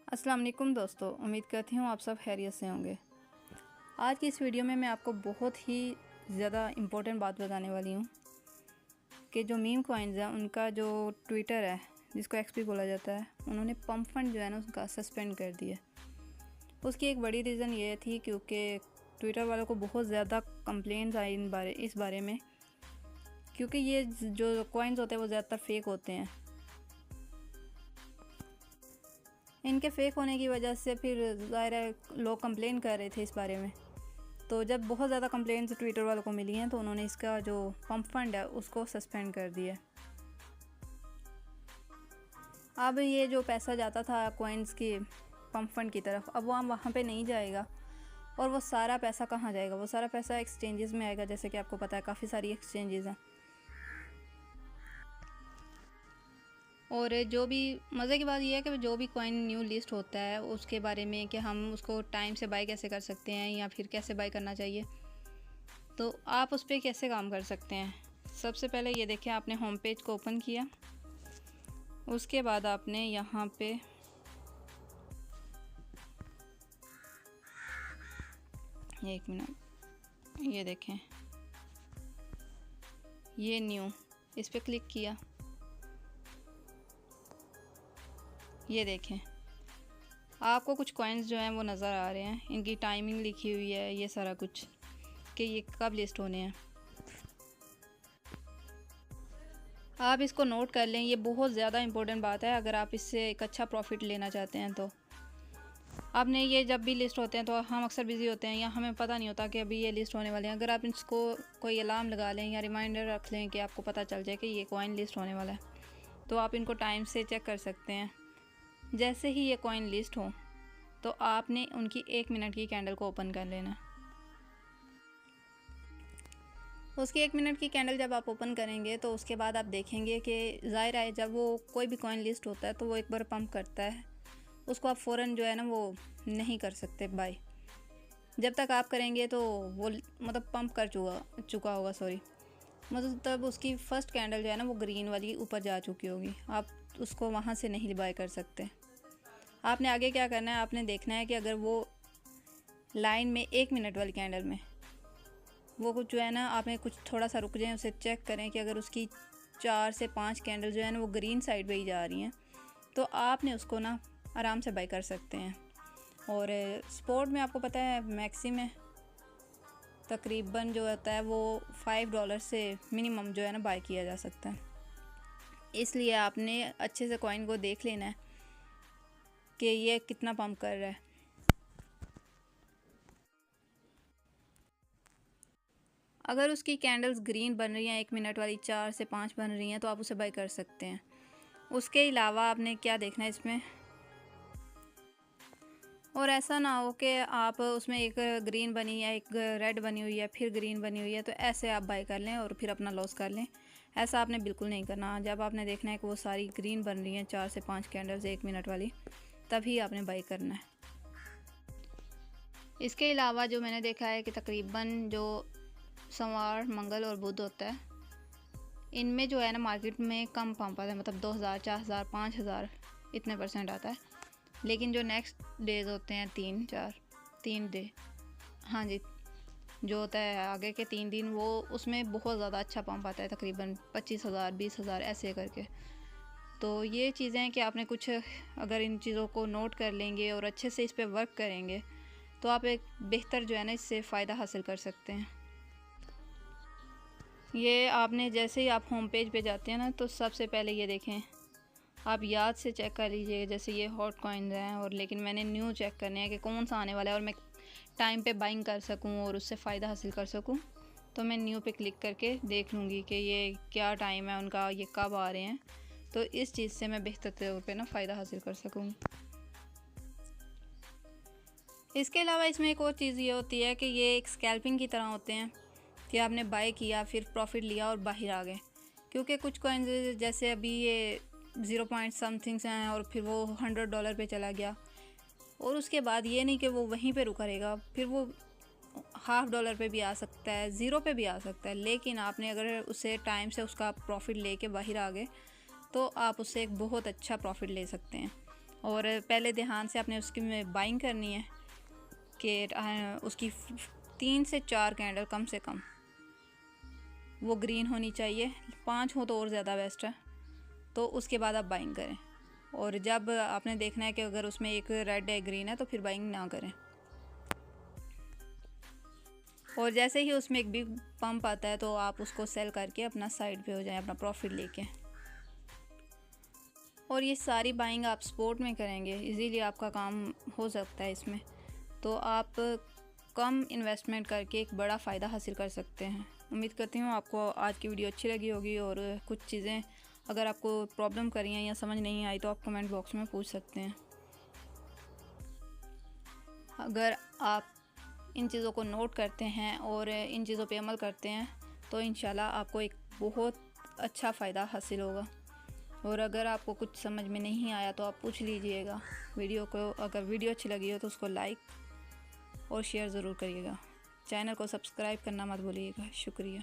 अस्सलाम वालेकुम दोस्तों, उम्मीद करती हूँ आप सब खैरियत से होंगे। आज की इस वीडियो में मैं आपको बहुत ही ज़्यादा इम्पोर्टेंट बात बताने वाली हूँ कि जो मीम कॉइन्स हैं उनका जो ट्विटर है जिसको एक्सपी बोला जाता है, उन्होंने पंप फंड जो है ना उसका सस्पेंड कर दिया। उसकी एक बड़ी रीज़न ये थी क्योंकि ट्विटर वालों को बहुत ज़्यादा कंप्लेंट्स आई इस बारे में, क्योंकि ये जो कॉइन्स होते हैं वो ज़्यादातर फेक होते हैं। इनके फेक होने की वजह से फिर ज़ाहिर है लोग कंप्लेन कर रहे थे इस बारे में। तो जब बहुत ज़्यादा कंप्लेंट्स ट्विटर वालों को मिली हैं तो उन्होंने इसका जो पंप फंड है उसको सस्पेंड कर दिया। अब ये जो पैसा जाता था कॉइन्स के पंप फंड की तरफ, अब वो वहाँ पे नहीं जाएगा। और वो सारा पैसा कहाँ जाएगा? वो सारा पैसा एक्सचेंजेस में आएगा। जैसे कि आपको पता है काफ़ी सारी एक्सचेंजेस हैं। और जो भी मज़े की बात यह है कि जो भी कॉइन न्यू लिस्ट होता है उसके बारे में कि हम उसको टाइम से बाय कैसे कर सकते हैं या फिर कैसे बाय करना चाहिए, तो आप उस पर कैसे काम कर सकते हैं। सबसे पहले ये देखें, आपने होम पेज को ओपन किया, उसके बाद आपने यहाँ पे एक मिनट, ये देखें, ये न्यू, इस पर क्लिक किया। ये देखें, आपको कुछ कॉइन्स जो हैं वो नज़र आ रहे हैं, इनकी टाइमिंग लिखी हुई है, ये सारा कुछ कि ये कब लिस्ट होने हैं। आप इसको नोट कर लें, ये बहुत ज़्यादा इम्पोर्टेंट बात है अगर आप इससे एक अच्छा प्रॉफिट लेना चाहते हैं। तो आपने ये जब भी लिस्ट होते हैं तो हम अक्सर बिज़ी होते हैं या हमें पता नहीं होता कि अभी ये लिस्ट होने वाले हैं। अगर आप इसको कोई अलार्म लगा लें या रिमाइंडर रख लें कि आपको पता चल जाए कि ये कॉइन लिस्ट होने वाला है, तो आप इनको टाइम से चेक कर सकते हैं। जैसे ही ये कॉइन लिस्ट हो तो आपने उनकी 1 मिनट की कैंडल को ओपन कर लेना। उसकी 1 मिनट की कैंडल जब आप ओपन करेंगे तो उसके बाद आप देखेंगे कि ज़ाहिर है जब वो कोई भी कॉइन लिस्ट होता है तो वो एक बार पंप करता है, उसको आप फ़ौरन जो है ना वो नहीं कर सकते बाय। जब तक आप करेंगे तो वो मतलब पंप कर चुका होगा, मतलब तब उसकी फ़र्स्ट कैंडल जो है ना वो ग्रीन वाली ऊपर जा चुकी होगी, आप उसको वहाँ से नहीं बाय कर सकते। आपने आगे क्या करना है, आपने देखना है कि अगर वो लाइन में 1 मिनट वाली कैंडल में वो कुछ जो है ना, आपने कुछ थोड़ा सा रुक जाए, उसे चेक करें कि अगर उसकी 4 से 5 कैंडल जो है ना वो ग्रीन साइड पे ही जा रही हैं तो आपने उसको ना आराम से बाय कर सकते हैं। और स्पॉट में आपको पता है मैक्सिमम तकरीबन जो होता है वो $5 से मिनिमम जो है ना बाय किया जा सकता है। इसलिए आपने अच्छे से कॉइन को देख लेना है कि ये कितना पंप कर रहा है। अगर उसकी कैंडल्स ग्रीन बन रही हैं, 1 मिनट वाली 4 से 5 बन रही हैं, तो आप उसे बाय कर सकते हैं। उसके अलावा आपने क्या देखना है इसमें, और ऐसा ना हो कि आप उसमें एक ग्रीन बनी है, एक रेड बनी हुई है, फिर ग्रीन बनी हुई है, तो ऐसे आप बाय कर लें और फिर अपना लॉस कर लें। ऐसा आपने बिल्कुल नहीं करना। जब आपने देखना है कि वो सारी ग्रीन बन रही हैं 4 से 5 कैंडल्स 1 मिनट वाली, तभी आपने बाय करना है। इसके अलावा जो मैंने देखा है कि तकरीबन जो सोमवार, मंगल और बुध होता है, इनमें जो है ना मार्केट में कम पंप आता है, मतलब 2000, 4000, 5000 इतने % आता है। लेकिन जो नेक्स्ट डेज होते हैं 3 डे, हाँ जी, जो होता है आगे के 3 दिन, वो उसमें बहुत ज़्यादा अच्छा पंप आता है, तकरीबन 25,000, 20,000 ऐसे करके। तो ये चीज़ें हैं कि आपने कुछ अगर इन चीज़ों को नोट कर लेंगे और अच्छे से इस पर वर्क करेंगे तो आप एक बेहतर जो है ना इससे फ़ायदा हासिल कर सकते हैं। ये आपने जैसे ही आप होम पेज पे जाते हैं ना तो सबसे पहले ये देखें, आप याद से चेक कर लीजिए। जैसे ये हॉट कॉइन्स हैं और लेकिन मैंने न्यू चेक करने हैं कि कौन सा आने वाला है और मैं टाइम पे बाइंग कर सकूं और उससे फ़ायदा हासिल कर सकूं, तो मैं न्यू पे क्लिक करके देख लूँगी कि ये क्या टाइम है उनका, ये कब आ रहे हैं, तो इस चीज़ से मैं बेहतर तौर पे ना फ़ायदा हासिल कर सकूँगी। इसके अलावा इसमें एक और चीज़ ये होती है कि ये एक स्कैल्पिंग की तरह होते हैं कि आपने बाय किया, फिर प्रॉफिट लिया और बाहर आ गए। क्योंकि कुछ कॉइन्स जैसे अभी ये 0 पॉइंट समथिंग से हैं और फिर वो $100 पे चला गया, और उसके बाद ये नहीं कि वो वहीं पे रुका रहेगा, फिर वो $50 पे भी आ सकता है, 0 पे भी आ सकता है। लेकिन आपने अगर उसे टाइम से उसका प्रॉफिट लेके बाहर आ गए तो आप उससे एक बहुत अच्छा प्रॉफिट ले सकते हैं। और पहले ध्यान से आपने उसकी में बाइंग करनी है कि उसकी 3 से 4 कैंडल कम से कम वो ग्रीन होनी चाहिए, 5 हो तो और ज़्यादा बेस्ट है। तो उसके बाद आप बाइंग करें, और जब आपने देखना है कि अगर उसमें एक रेड है ग्रीन है तो फिर बाइंग ना करें। और जैसे ही उसमें एक बिग पंप आता है तो आप उसको सेल करके अपना साइड पे हो जाए, अपना प्रॉफिट लेके। और ये सारी बाइंग आप स्पॉट में करेंगे, इजीली आपका काम हो सकता है इसमें। तो आप कम इन्वेस्टमेंट करके एक बड़ा फ़ायदा हासिल कर सकते हैं। उम्मीद करती हूँ आपको आज की वीडियो अच्छी लगी होगी, और कुछ चीज़ें अगर आपको प्रॉब्लम कर रही हैं या समझ नहीं आई तो आप कमेंट बॉक्स में पूछ सकते हैं। अगर आप इन चीज़ों को नोट करते हैं और इन चीज़ों पे अमल करते हैं तो इंशाल्लाह आपको एक बहुत अच्छा फ़ायदा हासिल होगा। और अगर आपको कुछ समझ में नहीं आया तो आप पूछ लीजिएगा। वीडियो को अगर वीडियो अच्छी लगी हो तो उसको लाइक और शेयर ज़रूर करिएगा। चैनल को सब्सक्राइब करना मत भूलिएगा। शुक्रिया।